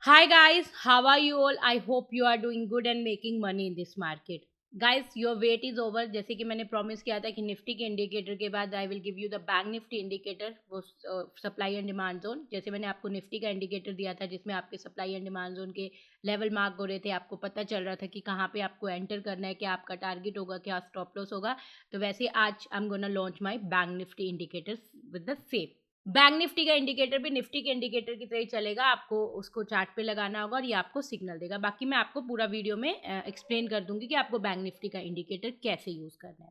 Hi guys, how are you all? I hope you are doing good and making money in this market. Guys, your wait is over. जैसे कि मैंने promise किया था कि Nifty के indicator के बाद I will give you the bank Nifty indicator, वो सप्लाई एंड डिमांड जोन। जैसे मैंने आपको निफ्टी का इंडिकेटर दिया था जिसमें आपके सप्लाई एंड डिमांड जोन के लेवल मार्क हो रहे थे, आपको पता चल रहा था कि कहाँ पे आपको एंटर करना है, क्या आपका टारगेट होगा, क्या स्टॉप लॉस होगा। तो वैसे आज I am gonna launch my bank Nifty indicators with the same. Bank Nifty का इंडिकेटर भी निफ्टी के इंडिकेटर की तरह ही चलेगा, आपको उसको चार्ट पे लगाना होगा और ये आपको सिग्नल देगा। बाकी मैं आपको पूरा वीडियो में एक्सप्लेन कर दूंगी कि आपको बैंक निफ्टी का इंडिकेटर कैसे यूज करना है।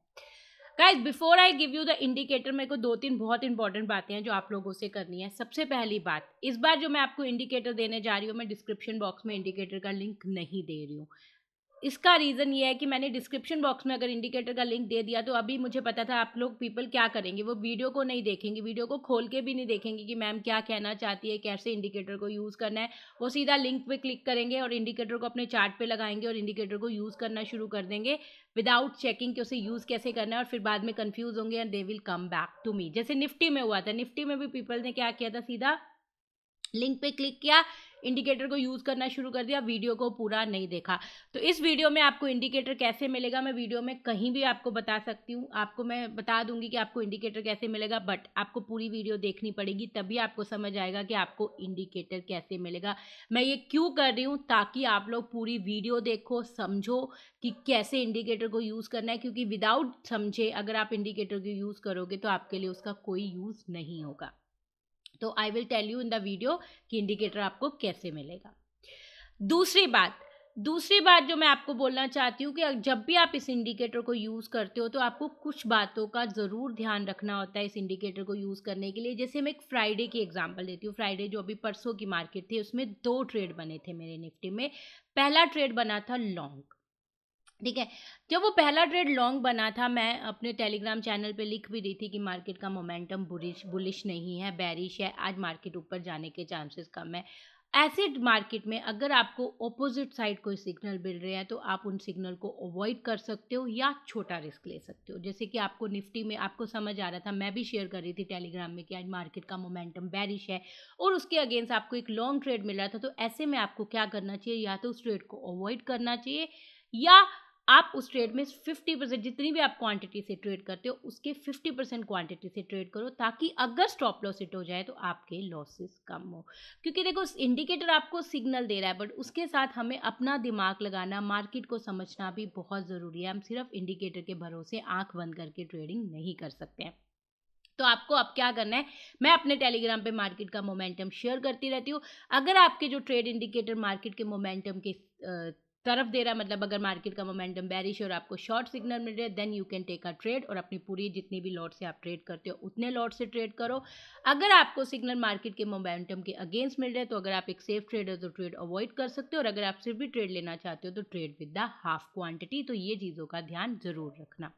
Guys, before I give you the indicator, मेरे को दो तीन बहुत इंपॉर्टेंट बातें हैं जो आप लोगों से करनी है। सबसे पहली बात, इस बार जो मैं आपको इंडिकेटर देने जा रही हूँ, मैं डिस्क्रिप्शन बॉक्स में इंडिकेटर का लिंक नहीं दे रही हूँ। इसका रीज़न ये है कि मैंने डिस्क्रिप्शन बॉक्स में अगर इंडिकेटर का लिंक दे दिया तो अभी मुझे पता था आप लोग पीपल क्या करेंगे, वो वीडियो को नहीं देखेंगे, वीडियो को खोल के भी नहीं देखेंगे कि मैम क्या कहना चाहती है, कैसे इंडिकेटर को यूज़ करना है। वो सीधा लिंक पे क्लिक करेंगे और इंडिकेटर को अपने चार्ट पे लगाएंगे और इंडिकेटर को यूज़ करना शुरू कर देंगे विदाउट चेकिंग कि उसे यूज़ कैसे करना है, और फिर बाद में कन्फ्यूज़ होंगे and they will come back to me. जैसे निफ्टी में हुआ था, निफ्टी में भी पीपल ने क्या किया था, सीधा लिंक पे क्लिक किया, इंडिकेटर को यूज़ करना शुरू कर दिया, वीडियो को पूरा नहीं देखा। तो इस वीडियो में आपको इंडिकेटर कैसे मिलेगा, मैं वीडियो में कहीं भी आपको बता सकती हूँ, आपको मैं बता दूंगी कि आपको इंडिकेटर कैसे मिलेगा, बट आपको पूरी वीडियो देखनी पड़ेगी, तभी आपको समझ आएगा कि आपको इंडिकेटर कैसे मिलेगा। मैं ये क्यों कर रही हूँ, ताकि आप लोग पूरी वीडियो देखो, समझो कि कैसे इंडिकेटर को यूज़ करना है, क्योंकि विदाउट समझे अगर आप इंडिकेटर को यूज़ करोगे तो आपके लिए उसका कोई यूज़ नहीं होगा। तो I will tell you in the video कि इंडिकेटर आपको कैसे मिलेगा। दूसरी बात जो मैं आपको बोलना चाहती हूँ कि जब भी आप इस इंडिकेटर को यूज़ करते हो तो आपको कुछ बातों का ज़रूर ध्यान रखना होता है इस इंडिकेटर को यूज़ करने के लिए। जैसे मैं एक फ्राइडे की एग्जांपल देती हूँ। फ्राइडे जो अभी परसों की मार्केट थी, उसमें 2 ट्रेड बने थे मेरे निफ्टी में। पहला ट्रेड बना था लॉन्ग, ठीक है। जब वो पहला ट्रेड लॉन्ग बना था, मैं अपने टेलीग्राम चैनल पे लिख भी दी थी कि मार्केट का मोमेंटम बुलिश नहीं है, बेरिश है, आज मार्केट ऊपर जाने के चांसेस कम है। ऐसे मार्केट में अगर आपको ऑपोजिट साइड कोई सिग्नल मिल रहे हैं तो आप उन सिग्नल को अवॉइड कर सकते हो या छोटा रिस्क ले सकते हो। जैसे कि आपको निफ्टी में आपको समझ आ रहा था, मैं भी शेयर कर रही थी टेलीग्राम में कि आज मार्केट का मोमेंटम बेरिश है और उसके अगेंस्ट आपको एक लॉन्ग ट्रेड मिल रहा था, तो ऐसे में आपको क्या करना चाहिए, या तो उस ट्रेड को अवॉइड करना चाहिए या आप उस ट्रेड में 50%, जितनी भी आप क्वांटिटी से ट्रेड करते हो उसके 50% क्वांटिटी से ट्रेड करो, ताकि अगर स्टॉप लॉस हिट हो जाए तो आपके लॉसेस कम हो। क्योंकि देखो, इंडिकेटर आपको सिग्नल दे रहा है, बट उसके साथ हमें अपना दिमाग लगाना, मार्केट को समझना भी बहुत ज़रूरी है। हम सिर्फ इंडिकेटर के भरोसे आंख बंद करके ट्रेडिंग नहीं कर सकते हैं। तो आपको अब क्या करना है, मैं अपने टेलीग्राम पे मार्केट का मोमेंटम शेयर करती रहती हूँ। अगर आपके जो ट्रेड इंडिकेटर मार्केट के मोमेंटम के तरफ दे रहा है, मतलब अगर मार्केट का मोमेंटम बेरिश और आपको शॉर्ट सिग्नल मिल रहा है, then you can take a trade और अपनी पूरी जितनी भी लॉट से आप ट्रेड करते हो उतने लॉट से ट्रेड करो। अगर आपको सिग्नल मार्केट के मोमेंटम के अगेंस्ट मिल रहे हैं तो अगर आप एक सेफ ट्रेड है तो ट्रेड अवॉइड कर सकते हो, और अगर आप सिर्फ भी ट्रेड लेना चाहते हो तो trade with the half quantity. तो ये चीज़ों का ध्यान जरूर रखना।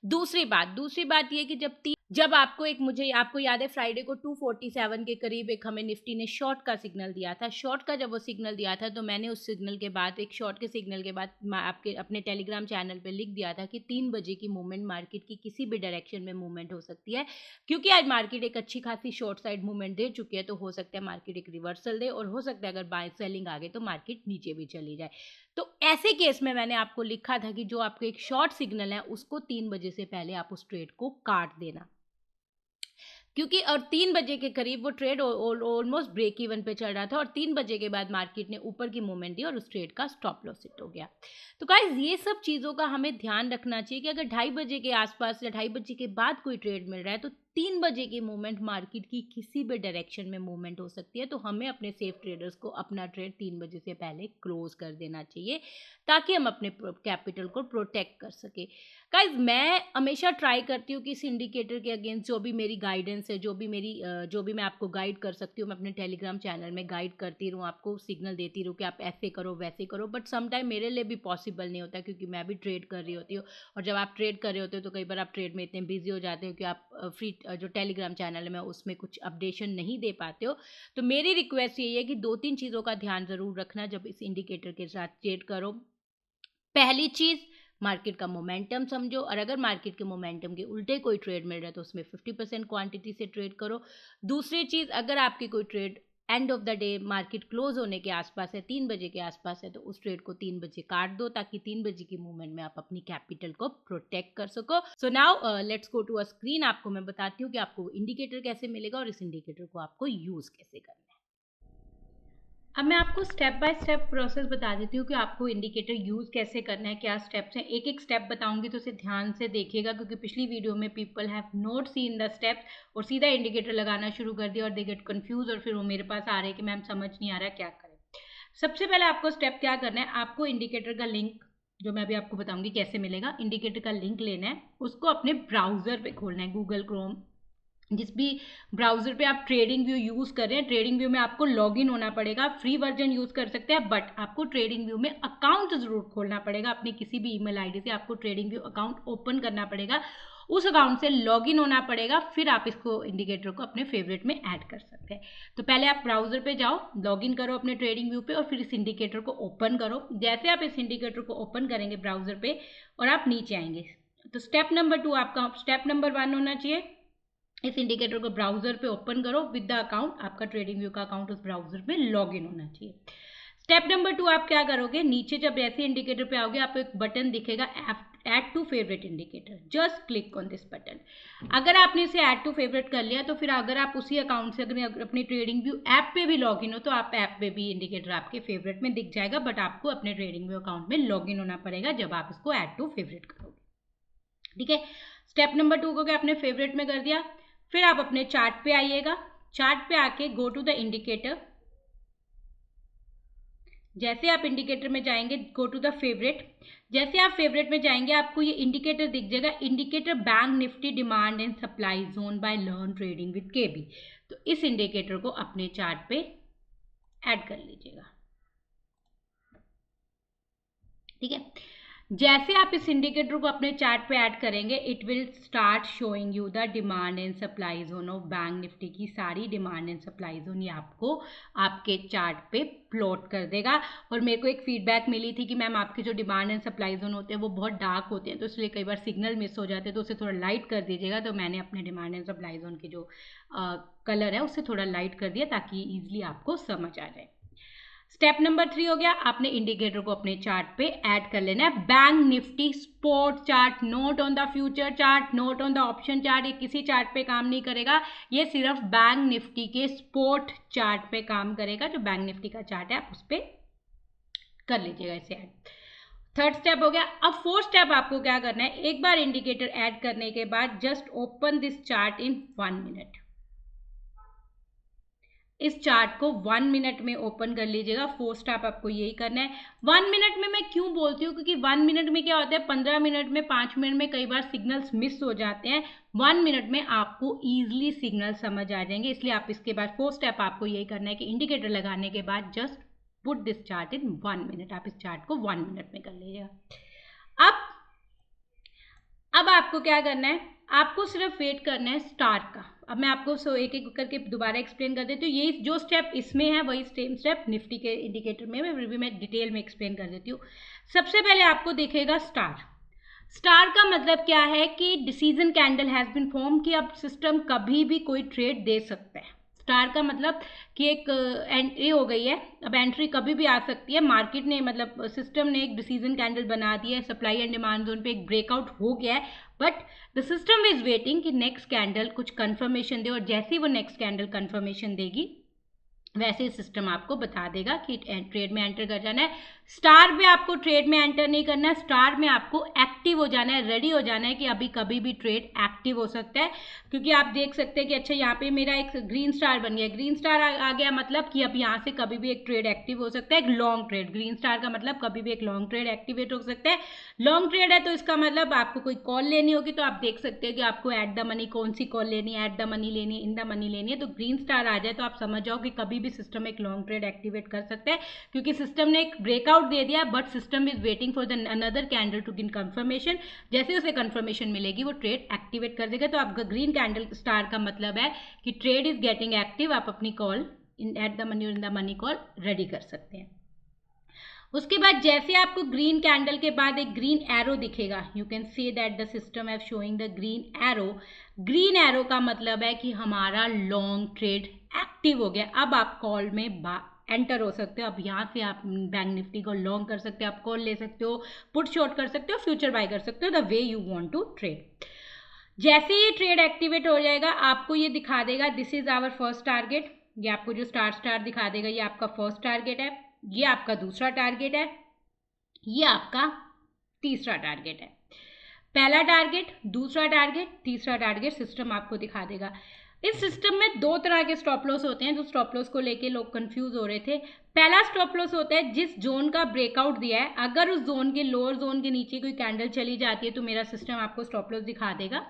दूसरी बात ये कि जब आपको एक, मुझे आपको याद है फ्राइडे को 247 के करीब एक हमें निफ्टी ने शॉर्ट का सिग्नल दिया था। शॉर्ट का जब वो सिग्नल दिया था तो मैंने उस सिग्नल के बाद, एक शॉर्ट के सिग्नल के बाद आपके अपने टेलीग्राम चैनल पे लिख दिया था कि 3 बजे की मूवमेंट मार्केट की किसी भी डायरेक्शन में मूवमेंट हो सकती है, क्योंकि आज मार्केट एक अच्छी खासी शॉर्ट साइड मूवमेंट दे चुकी है। तो हो सकता है मार्केट एक रिवर्सल दे और हो सकता है अगर बाय सेलिंग आ गई तो मार्केट नीचे भी चली जाए। तो ऐसे केस में मैंने आपको लिखा था कि जो आपको एक शॉर्ट सिग्नल है उसको 3 बजे से पहले आप उस ट्रेड को काट देना, क्योंकि और 3 बजे के करीब वो ट्रेड ऑलमोस्ट ब्रेक इवन पे चल रहा था और 3 बजे के बाद मार्केट ने ऊपर की मूवमेंट दी और उस ट्रेड का स्टॉप लॉस हिट हो गया। तो गाइस, ये सब चीज़ों का हमें ध्यान रखना चाहिए कि अगर 2:30 बजे के आसपास या 2:30 बजे के बाद कोई ट्रेड मिल रहा है तो 3 बजे की मूवमेंट मार्केट की किसी भी डायरेक्शन में मूवमेंट हो सकती है। तो हमें अपने सेफ ट्रेडर्स को अपना ट्रेड 3 बजे से पहले क्लोज कर देना चाहिए, ताकि हम अपने कैपिटल को प्रोटेक्ट कर सके। गाइज, मैं हमेशा ट्राई करती हूँ कि इस इंडिकेटर के अगेंस्ट जो भी मेरी गाइडेंस है, जो भी मैं आपको गाइड कर सकती हूँ, मैं अपने टेलीग्राम चैनल में गाइड करती रहूँ, आपको सिग्नल देती रहूँ कि आप ऐसे करो वैसे करो। बट समटाइम मेरे लिए भी पॉसिबल नहीं होता, क्योंकि मैं भी ट्रेड कर रही होती हूँ, और जब आप ट्रेड कर रहे होते हो तो कई बार आप ट्रेड में इतने बिजी हो जाते हो कि आप फ्री जो टेलीग्राम चैनल है मैं उसमें कुछ अपडेशन नहीं दे पाते हो। तो मेरी रिक्वेस्ट यही है कि 2-3 चीज़ों का ध्यान ज़रूर रखना जब इस इंडिकेटर के साथ ट्रेड करो। पहली चीज़, मार्केट का मोमेंटम समझो, और अगर मार्केट के मोमेंटम के उल्टे कोई ट्रेड मिल रहा है तो उसमें 50% क्वांटिटी से ट्रेड करो। दूसरी चीज़, अगर आपकी कोई trade end of the day market close होने के आसपास है, 3 बजे के आसपास है, तो उस ट्रेड को 3 बजे काट दो ताकि 3 बजे की मूवमेंट में आप अपनी कैपिटल को प्रोटेक्ट कर सको। So now let's go to a screen. आपको मैं बताती हूँ कि आपको इंडिकेटर कैसे मिलेगा और इस इंडिकेटर को आपको यूज कैसे करना है। अब मैं आपको स्टेप बाय स्टेप प्रोसेस बता देती हूँ कि आपको इंडिकेटर यूज़ कैसे करना है, क्या स्टेप्स हैं। एक एक स्टेप बताऊंगी तो उसे ध्यान से देखिएगा, क्योंकि पिछली वीडियो में people have not seen the steps और सीधा इंडिकेटर लगाना शुरू कर दिया और दे गेट कंफ्यूज और फिर वो मेरे पास आ रहे हैं कि मैम समझ नहीं आ रहा क्या करें। सबसे पहले आपको स्टेप क्या करना है, आपको इंडिकेटर का लिंक जो मैं अभी आपको बताऊंगी कैसे मिलेगा, इंडिकेटर का लिंक लेना है, उसको अपने ब्राउजर पे खोलना है, गूगल क्रोम जिस भी ब्राउजर पे आप ट्रेडिंग व्यू यूज़ कर रहे हैं, ट्रेडिंग व्यू में आपको लॉगिन होना पड़ेगा। फ्री वर्जन यूज़ कर सकते हैं, बट आपको ट्रेडिंग व्यू में अकाउंट जरूर खोलना पड़ेगा। अपनी किसी भी ईमेल आईडी से आपको ट्रेडिंग व्यू अकाउंट ओपन करना पड़ेगा, उस अकाउंट से लॉगिन होना पड़ेगा, फिर आप इसको इंडिकेटर को अपने फेवरेट में ऐड कर सकते हैं। तो पहले आप ब्राउजर पे जाओ, लॉगिन करो अपने ट्रेडिंग व्यू पे और फिर इस इंडिकेटर को ओपन करो। जैसे आप इस इंडिकेटर को ओपन करेंगे ब्राउजर पे और आप नीचे आएंगे, तो स्टेप नंबर 2 आपका स्टेप नंबर 1 होना चाहिए। इस इंडिकेटर को ब्राउजर पे ओपन करो विद द अकाउंट, आपका ट्रेडिंग व्यू का अकाउंट उस ब्राउजर में लॉगिन होना चाहिए। स्टेप नंबर 2 आप क्या करोगे, नीचे जब ऐसे इंडिकेटर पे आओगे आपको एक बटन दिखेगा add to favourite indicator, just click on this button. अगर आपने इसे ऐड टू फेवरेट कर लिया तो फिर अगर आप उसी अकाउंट से अगर अपनी ट्रेडिंग व्यू ऐप पे भी लॉगिन हो तो आप ऐप पे भी इंडिकेटर आपके फेवरेट में दिख जाएगा, बट आपको अपने ट्रेडिंग व्यू अकाउंट में लॉगिन होना पड़ेगा जब आप इसको ऐड टू फेवरेट करोगे। ठीक है, स्टेप नंबर 2 को आपने फेवरेट में कर दिया। फिर आप अपने चार्ट पे आइएगा, चार्ट पे आके गो टू द इंडिकेटर। जैसे आप इंडिकेटर में जाएंगे गो टू द फेवरेट, जैसे आप फेवरेट में जाएंगे आपको ये इंडिकेटर दिख जाएगा, indicator bank Nifty demand and supply zone by learn trading with KB. तो इस इंडिकेटर को अपने चार्ट पे ऐड कर लीजिएगा। ठीक है, जैसे आप इस इंडिकेटर को अपने चार्ट पे ऐड करेंगे it will start showing you the demand and supply zone of bank Nifty की सारी डिमांड एंड सप्लाई जोन ये आपको आपके चार्ट पे प्लॉट कर देगा। और मेरे को एक फीडबैक मिली थी कि मैम आपके जो डिमांड एंड सप्लाई जोन होते हैं वो बहुत डार्क होते हैं, तो इसलिए कई बार सिग्नल मिस हो जाते हैं, तो उसे थोड़ा लाइट कर दीजिएगा। तो मैंने अपने डिमांड एंड सप्लाई जोन की जो कलर है उससे थोड़ा लाइट कर दिया ताकि ईजिली आपको समझ आ जाए। स्टेप नंबर 3 हो गया, आपने इंडिकेटर को अपने चार्ट पे ऐड कर लेना है। Bank Nifty spot chart, note on the future chart, note on the option chart, ये किसी चार्ट पे काम नहीं करेगा, ये सिर्फ बैंक निफ्टी के स्पॉट चार्ट पे काम करेगा। जो बैंक निफ्टी का चार्ट है आप उस पर कर लीजिएगा इसे ऐड। थर्ड स्टेप हो गया। अब फोर्थ स्टेप आपको क्या करना है, एक बार इंडिकेटर ऐड करने के बाद just open this chart in 1 minute. इस चार्ट को 1 मिनट में ओपन कर लीजिएगा। फोर्थ स्टेप आपको यही करना है। 1 मिनट में मैं क्यों बोलती हूँ, क्योंकि 1 मिनट में क्या होता है 15 मिनट में 5 मिनट में कई बार सिग्नल्स मिस हो जाते हैं, 1 मिनट में आपको ईजिली सिग्नल समझ आ जाएंगे। इसलिए आप इसके बाद फोर्थ स्टेप आपको यही करना है कि इंडिकेटर लगाने के बाद just put this chart in 1 minute. आप इस चार्ट को 1 मिनट में कर लीजिएगा। अब आपको क्या करना है, आपको सिर्फ वेट करना है स्टार का। अब मैं आपको एक एक करके दोबारा एक्सप्लेन कर देती हूँ। ये जो स्टेप इसमें है वही सेम स्टेप निफ्टी के इंडिकेटर में मैं डिटेल में एक्सप्लेन कर देती हूँ। सबसे पहले आपको दिखेगा स्टार। स्टार का मतलब क्या है कि decision candle has been form, कि अब सिस्टम कभी भी कोई ट्रेड दे सकता है। स्टार का मतलब कि एक एंट्री हो गई है, अब एंट्री कभी भी आ सकती है। मार्केट ने मतलब सिस्टम ने एक डिसीजन कैंडल बना दी है, सप्लाई एंड डिमांड जोन पे एक ब्रेकआउट हो गया है, but the system is waiting कि नेक्स्ट कैंडल कुछ कंफर्मेशन दे, और जैसे ही वो नेक्स्ट कैंडल कंफर्मेशन देगी वैसे ही सिस्टम आपको बता देगा कि ट्रेड में एंटर कर जाना है। स्टार में आपको ट्रेड में एंटर नहीं करना है, स्टार में आपको एक्टिव हो जाना है, रेडी हो जाना है कि अभी कभी भी ट्रेड एक्टिव हो सकता है। क्योंकि आप देख सकते हैं कि अच्छा यहाँ पे मेरा एक ग्रीन स्टार बन गया, ग्रीन स्टार आ गया मतलब कि अब यहाँ से कभी भी एक ट्रेड एक्टिव हो सकता है, एक लॉन्ग ट्रेड। ग्रीन स्टार का मतलब कभी भी एक लॉन्ग ट्रेड एक्टिवेट हो सकता है। लॉन्ग ट्रेड है तो इसका मतलब आपको कोई कॉल लेनी होगी, तो आप देख सकते हैं कि आपको एट द मनी कौन सी कॉल लेनी है, एट द मनी लेनी है, इन द मनी लेनी है। तो ग्रीन स्टार आ जाए तो आप समझ जाओ कि कभी भी सिस्टम एक लॉन्ग ट्रेड एक्टिवेट कर सकता है, क्योंकि सिस्टम ने एक ब्रेकआउट दे दिया, but system is waiting for the another candle to gin confirmation. जैसे उसे कंफर्मेशन मिलेगी वो ट्रेड एक्टिवेट कर देगा। तो आपका ग्रीन कैंडल स्टार का मतलब है कि ट्रेड इज गेटिंग एक्टिव, आप अपनी call in at the money और in the money call ready कर सकते हैं। उसके बाद जैसे आपको ग्रीन कैंडल के बाद एक ग्रीन एरो दिखेगा, you can see that the system have showing the green arrow. Green arrow का मतलब है कि हमारा लॉन्ग ट्रेड एक्टिव हो गया। अब आप कॉल में एंटर हो सकते हो। अब यहाँ से आप बैंक निफ्टी को लॉन्ग कर सकते हो, आप कॉल ले सकते हो, पुट शॉर्ट कर सकते हो, फ्यूचर बाय कर सकते हो, the way you want to trade. जैसे ये ट्रेड एक्टिवेट हो जाएगा आपको ये दिखा देगा this is our first target. ये आपको जो स्टार दिखा देगा ये आपका फर्स्ट टारगेट है, ये आपका दूसरा टारगेट है, ये आपका तीसरा टारगेट है। पहला टारगेट, दूसरा टारगेट, तीसरा टारगेट सिस्टम आपको दिखा देगा। इस सिस्टम में दो तरह के स्टॉप लॉस होते हैं, जो स्टॉप लॉस को लेके लोग कंफ्यूज हो रहे थे। पहला स्टॉप लॉस होता है जिस जोन का ब्रेकआउट दिया है, अगर उस जोन के लोअर जोन के नीचे कोई कैंडल चली जाती है तो मेरा सिस्टम आपको स्टॉप लॉस दिखा देगा।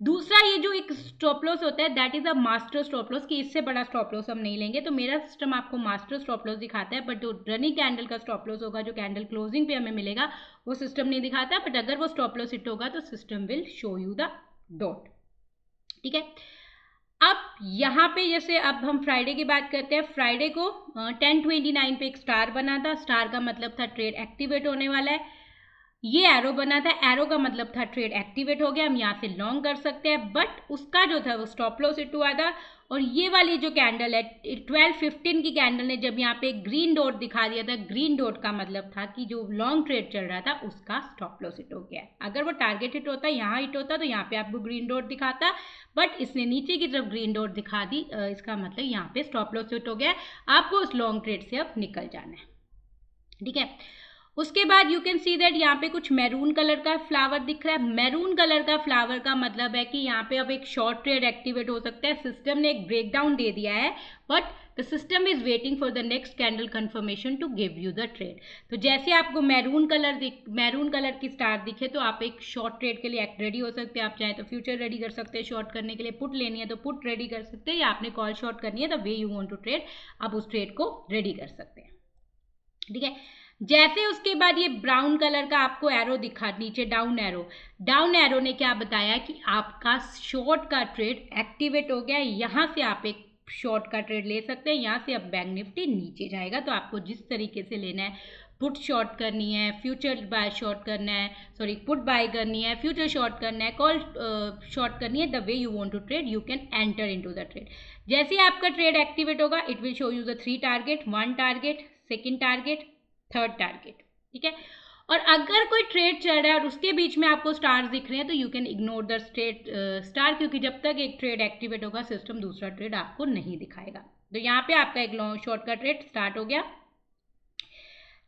दूसरा ये जो एक स्टॉप लॉस होता है that is a master stop loss, कि इससे बड़ा स्टॉप लॉस हम नहीं लेंगे, तो मेरा सिस्टम आपको मास्टर स्टॉप लॉस दिखाता है। बट जो रनिंग कैंडल का स्टॉप लॉस होगा, जो कैंडल क्लोजिंग पे हमें मिलेगा, वो सिस्टम नहीं दिखाता। बट अगर वो स्टॉप लॉस हिट होगा तो system will show you the dot. ठीक है, अब यहाँ पे जैसे अब हम फ्राइडे की बात करते हैं। फ्राइडे को 10:29 पे एक स्टार बना था। स्टार का मतलब था ट्रेड एक्टिवेट होने वाला है। ये एरो बना था, एरो का मतलब था ट्रेड एक्टिवेट हो गया, हम यहाँ से लॉन्ग कर सकते हैं। बट उसका जो था वो स्टॉप लॉस हिट हुआ था। और ये वाली जो कैंडल है 12:15 की कैंडल ने जब यहाँ पे ग्रीन डॉट दिखा दिया था, ग्रीन डॉट का मतलब था कि जो लॉन्ग ट्रेड चल रहा था उसका स्टॉप लॉस हिट हो गया। अगर वो टारगेट हिट होता, यहाँ हिट होता, तो यहाँ पे आपको ग्रीन डॉट दिखाता, बट इसने नीचे की तरफ ग्रीन डॉट दिखा दी, इसका मतलब यहाँ पे स्टॉप लॉस हिट हो गया। आपको उस लॉन्ग ट्रेड से अब निकल जाना है। ठीक है, उसके बाद यू कैन सी दैट यहाँ पे कुछ मैरून कलर का फ्लावर दिख रहा है। मैरून कलर का फ्लावर का मतलब है कि यहाँ पे अब एक शॉर्ट ट्रेड एक्टिवेट हो सकता है। सिस्टम ने एक ब्रेकडाउन दे दिया है, but the system is waiting for the next candle confirmation to give you the trade. तो जैसे आपको मैरून कलर की स्टार दिखे तो आप एक शॉर्ट ट्रेड के लिए रेडी हो सकते हैं। आप चाहे तो फ्यूचर रेडी कर सकते हैं शॉर्ट करने के लिए, पुट लेनी है तो पुट रेडी कर सकते हैं, या आपने कॉल शॉर्ट करनी है the way you want to trade, आप उस ट्रेड को रेडी कर सकते हैं। ठीक है, जैसे उसके बाद ये ब्राउन कलर का आपको एरो दिखा नीचे, डाउन एरो ने क्या बताया कि आपका शॉर्ट का ट्रेड एक्टिवेट हो गया। यहाँ से आप एक शॉर्ट का ट्रेड ले सकते हैं। यहाँ से अब बैंक निफ्टी नीचे जाएगा, तो आपको जिस तरीके से लेना है, पुट शॉर्ट करनी है, फ्यूचर बाय शॉर्ट करना है, सॉरी पुट बाय करनी है, फ्यूचर शॉर्ट करना है, कॉल शॉर्ट करनी है, the way you want to trade you can enter into the trade. जैसे आपका ट्रेड एक्टिवेट होगा it will show you the 3 target, 1 target, second target, third target. ठीक है, और अगर कोई ट्रेड चल रहा है और उसके बीच में आपको स्टार्स दिख रहे हैं तो you can ignore the star, क्योंकि जब तक एक ट्रेड एक्टिवेट होगा सिस्टम दूसरा ट्रेड आपको नहीं दिखाएगा। तो यहाँ पे आपका एक लॉन्ग शॉर्ट का ट्रेड स्टार्ट हो गया।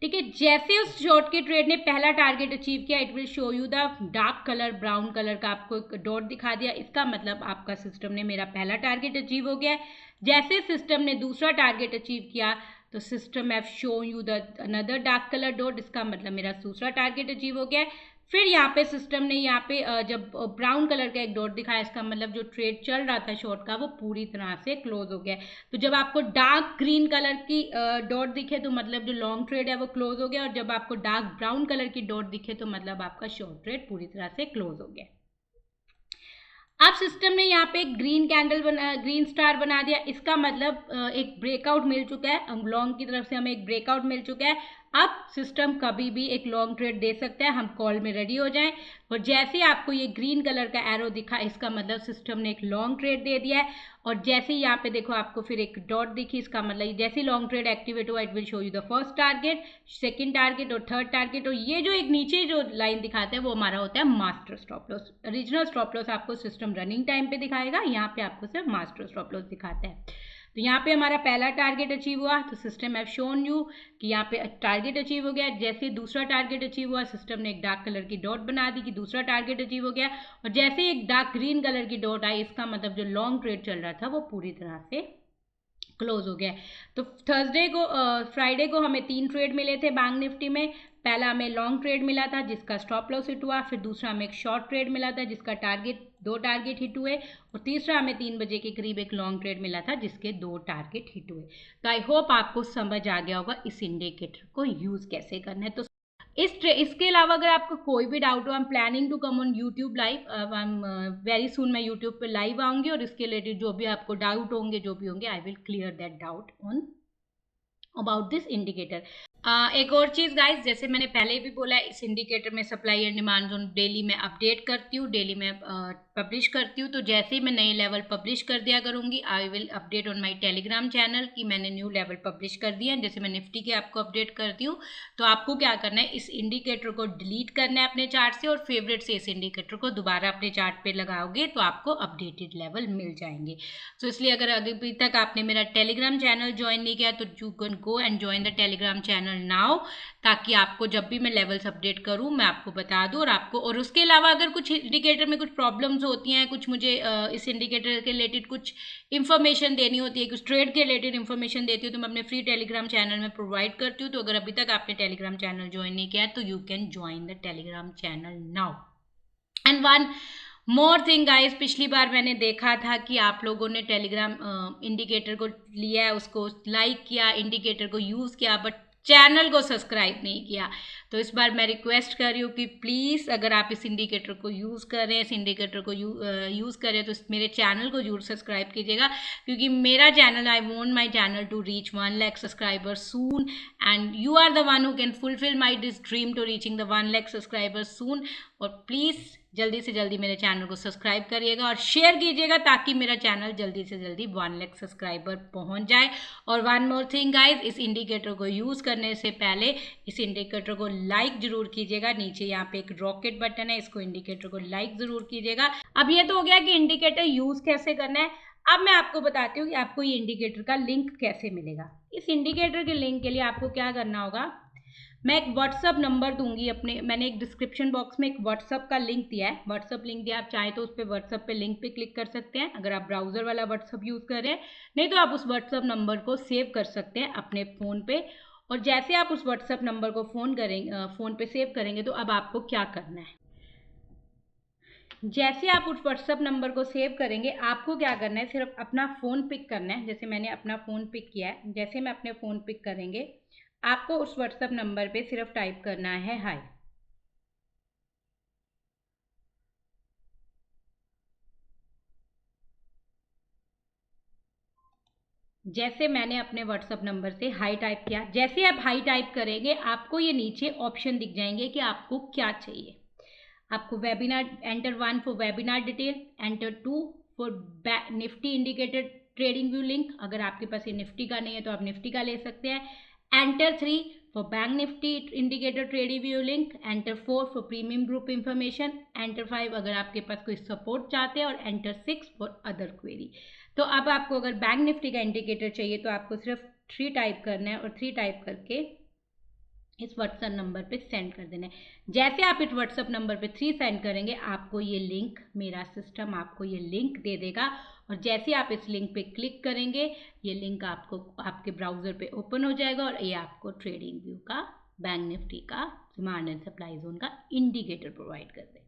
ठीक है, जैसे उस शॉर्ट के ट्रेड ने पहला टारगेट अचीव किया it will show you the dark colour, brown colour का आपको एक डॉट दिखा दिया। इसका मतलब आपका सिस्टम ने मेरा पहला टारगेट अचीव हो गया। जैसे सिस्टम ने दूसरा टारगेट अचीव किया तो system have show you the another dark colour dot, इसका मतलब मेरा दूसरा टारगेट अचीव हो गया। फिर यहाँ पे सिस्टम ने यहाँ पे जब ब्राउन कलर का एक डॉट दिखाया, इसका मतलब जो ट्रेड चल रहा था शॉर्ट का वो पूरी तरह से क्लोज हो गया। तो जब आपको डार्क ग्रीन कलर की डॉट दिखे तो मतलब जो लॉन्ग ट्रेड है वो क्लोज हो गया, और जब आपको डार्क ब्राउन कलर की डॉट दिखे तो मतलब आपका शॉर्ट ट्रेड पूरी तरह से क्लोज हो गया। अब सिस्टम ने यहाँ पे एक ग्रीन स्टार बना दिया, इसका मतलब एक ब्रेकआउट मिल चुका है, लॉन्ग की तरफ से हमें एक ब्रेकआउट मिल चुका है। अब सिस्टम कभी भी एक लॉन्ग ट्रेड दे सकता है, हम कॉल में रेडी हो जाएं। और जैसे आपको ये ग्रीन कलर का एरो दिखा, इसका मतलब सिस्टम ने एक लॉन्ग ट्रेड दे दिया है। और जैसे यहाँ पे देखो आपको फिर एक डॉट दिखी, इसका मतलब जैसे लॉन्ग ट्रेड एक्टिवेट हुआ it will show you the first target, second target और थर्ड टारगेट। और ये जो एक नीचे जो लाइन दिखाता है वो हमारा होता है master stop loss. Original stop loss आपको सिस्टम रनिंग टाइम पे दिखाएगा, यहाँ पे आपको सिर्फ मास्टर स्टॉप लॉस दिखाता है। तो यहाँ पे हमारा पहला टारगेट अचीव हुआ तो सिस्टम हैव शोन यू कि यहाँ पे टारगेट अचीव हो गया। जैसे दूसरा टारगेट अचीव हुआ सिस्टम ने एक डार्क कलर की डॉट बना दी कि दूसरा टारगेट अचीव हो गया। और जैसे एक डार्क ग्रीन कलर की डॉट आई, इसका मतलब जो लॉन्ग ट्रेड चल रहा था वो पूरी तरह से क्लोज हो गया। तो फ्राइडे को हमें 3 ट्रेड मिले थे बैंक निफ्टी में। पहला हमें लॉन्ग ट्रेड मिला था जिसका स्टॉप लॉस हिट हुआ, फिर दूसरा हमें एक शॉर्ट ट्रेड मिला था जिसका 2 टारगेट हिट हुए, और तीसरा हमें 3 बजे के करीब एक लॉन्ग ट्रेड मिला था जिसके 2 टारगेट हिट हुए। तो आई होप आपको समझ आ गया होगा इस इंडिकेटर को यूज़ कैसे करना है। तो इसके अलावा अगर आपको कोई भी डाउट हो, I am planning to come on YouTube live, I am very soon मैं यूट्यूब पे लाइव आऊँगी, और इसके रिलेटेड जो भी आपको डाउट होंगे जो भी होंगे I will clear that doubt on about this indicator. एक और चीज़ गाइस, जैसे मैंने पहले भी बोला है, इस इंडिकेटर में supply and demand zone daily मैं अपडेट करती हूँ, डेली मैं पब्लिश करती हूँ। तो जैसे ही मैं नए लेवल पब्लिश कर दिया करूँगी, I will update on my Telegram channel कि मैंने न्यू लेवल पब्लिश कर दिया है। जैसे मैं निफ्टी के आपको अपडेट करती हूँ, तो आपको क्या करना है, इस इंडिकेटर को डिलीट करना है अपने चार्ट से, और फेवरेट से इस इंडिकेटर को दोबारा अपने चार्ट पे लगाओगे तो आपको अपडेटेड लेवल मिल जाएंगे। तो इसलिए अगर अभी तक आपने मेरा टेलीग्राम चैनल ज्वाइन नहीं किया तो you can go and join the Telegram channel now, ताकि आपको जब भी मैं लेवल्स अपडेट करूं मैं आपको बता दूं। और उसके अलावा अगर कुछ इंडिकेटर में कुछ प्रॉब्लम्स होती हैं, कुछ मुझे इस इंडिकेटर के रिलेटेड कुछ इन्फॉर्मेशन देनी होती है, कुछ ट्रेड के रिलेटेड इन्फॉर्मेशन देती हूँ, तो मैं अपने फ्री टेलीग्राम चैनल में प्रोवाइड करती हूँ। तो अगर अभी तक आपने टेलीग्राम चैनल ज्वाइन नहीं किया तो you can join the Telegram channel now. And one more thing guys, पिछली बार मैंने देखा था कि आप लोगों ने टेलीग्राम इंडिकेटर को लिया है, उसको लाइक किया, इंडिकेटर को यूज़ किया, बट चैनल को सब्सक्राइब नहीं किया। तो इस बार मैं रिक्वेस्ट कर रही हूँ कि प्लीज़ अगर आप इस इंडिकेटर को यूज़ कर रहे हैं, इस इंडिकेटर को यूज़ कर रहे हैं, तो मेरे चैनल को जरूर सब्सक्राइब कीजिएगा, क्योंकि मेरा channel, I want my channel to reach 1 lakh subscriber soon, and you are the one who can fulfil my this dream to reaching the 1 lakh subscriber soon. और प्लीज़ जल्दी से जल्दी मेरे चैनल को सब्सक्राइब करिएगा और शेयर कीजिएगा, ताकि मेरा चैनल जल्दी से जल्दी 1 लाख सब्सक्राइबर पहुंच जाए। और वन मोर थिंग गाइज, इस इंडिकेटर को यूज़ करने से पहले इस इंडिकेटर को लाइक जरूर कीजिएगा। नीचे यहाँ पे एक रॉकेट बटन है, इसको इंडिकेटर को लाइक जरूर कीजिएगा। अब ये तो हो गया कि इंडिकेटर यूज़ कैसे करना है। अब मैं आपको बताती हूँ कि आपको ये इंडिकेटर का लिंक कैसे मिलेगा। इस इंडिकेटर के लिंक के लिए आपको क्या करना होगा, मैं एक व्हाट्सअप नंबर दूंगी अपने, मैंने एक डिस्क्रिप्शन बॉक्स में एक व्हाट्सअप का लिंक दिया है, व्हाट्सअप लिंक दिया, आप चाहे तो उस पर व्हाट्सअप पे लिंक पे क्लिक कर सकते हैं अगर आप ब्राउजर वाला व्हाट्सअप यूज़ कर रहे हैं, नहीं तो आप उस व्हाट्सअप नंबर को सेव कर सकते हैं अपने फ़ोन पे। और जैसे आप उस व्हाट्सअप नंबर को फ़ोन पे सेव करेंगे, तो अब आपको क्या करना है, जैसे आप उस व्हाट्सअप नंबर को सेव करेंगे, आपको क्या करना है, सिर्फ अपना फ़ोन पिक करना है। जैसे मैंने अपना फ़ोन पिक किया है, जैसे मैं अपने फ़ोन पिक करेंगे, आपको उस व्हाट्सएप नंबर पे सिर्फ टाइप करना है हाय। जैसे मैंने अपने व्हाट्सएप नंबर से हाई टाइप किया, जैसे आप हाई टाइप करेंगे आपको ये नीचे ऑप्शन दिख जाएंगे कि आपको क्या चाहिए। आपको webinar, enter 1 for webinar detail, enter 2 for Nifty indicator trading view link, अगर आपके पास ये निफ्टी का नहीं है तो आप निफ्टी का ले सकते हैं। Enter 3 for bank Nifty indicator trading view link, enter 4 for premium group information, enter 5 अगर आपके पास कोई सपोर्ट चाहते हैं, और एंटर 6 फॉर अदर क्वेरी। तो अब आपको अगर बैंक निफ्टी का इंडिकेटर चाहिए तो आपको सिर्फ 3 टाइप करना है, और 3 टाइप करके इस व्हाट्सएप नंबर पे सेंड कर देना है। जैसे आप इस व्हाट्सएप नंबर पे 3 सेंड करेंगे, आपको ये लिंक, मेरा सिस्टम आपको ये लिंक दे देगा, और जैसे आप इस लिंक पे क्लिक करेंगे, ये लिंक आपको आपके ब्राउज़र पे ओपन हो जाएगा, और ये आपको ट्रेडिंग व्यू का, बैंक निफ्टी का, डिमांड एंड सप्लाई जोन का इंडिकेटर प्रोवाइड कर देगा।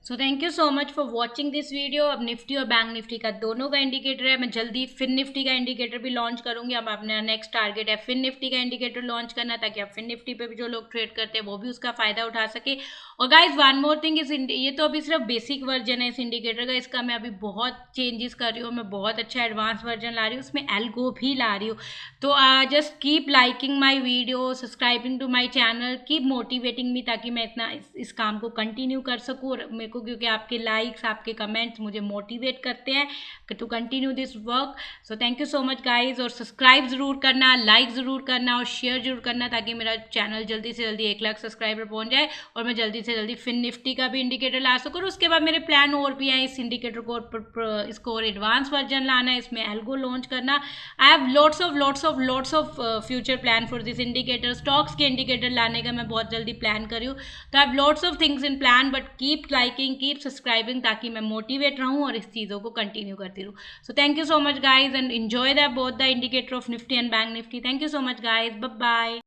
सो thank you so much for watching this video. अब निफ्टी और बैंक निफ्टी का दोनों का इंडिकेटर है, मैं जल्दी फिन निफ्टी का इंडिकेटर भी लॉन्च करूंगी। अब अपना नेक्स्ट टारगेट है फिन निफ्टी का इंडिकेटर लॉन्च करना, ताकि आप फिन निफ्टी पे भी जो लोग ट्रेड करते हैं वो भी उसका फ़ायदा उठा सके। और गाइज वन मोर थिंग, ये तो अभी सिर्फ बेसिक वर्जन है इस इंडिकेटर का, इसका मैं अभी बहुत चेंजेस कर रही हूँ, मैं बहुत अच्छा एडवांस वर्जन ला रही हूँ, उसमें एल्गो भी ला रही हूँ। तो just keep liking my video, subscribing to my channel, keep motivating me, ताकि मैं इतना इस काम को कंटिन्यू कर सकूँ। और मेरे को, क्योंकि आपके लाइक्स, आपके कमेंट्स मुझे मोटिवेट करते हैं to continue this work. So thank you so much guys, और सब्सक्राइब ज़रूर करना, लाइक ज़रूर करना, और शेयर ज़रूर करना, ताकि मेरा चैनल जल्दी से जल्दी 1 लाख सब्सक्राइबर पहुँच जाए, और मैं जल्दी से जल्दी फिन निफ्टी का भी इंडिकेटर ला सकूँ। और उसके बाद मेरे प्लान और भी हैं, इस इंडिकेटर को इसको और एडवांस वर्जन लाना है, इसमें एल्गो लॉन्च करना। I have lots of future plan for this indicator. Stocks के इंडिकेटर लाने का मैं बहुत जल्दी प्लान कर रही हूँ। तो I have lots of things in plan, but keep liking, keep subscribing, ताकि मैं मोटिवेट रहूँ और इस चीज़ों को कंटिन्यू करती रहूँ। सो thank you so much guys, and enjoy both the indicator of Nifty and Bank Nifty. Thank you so much guys. Bye bye.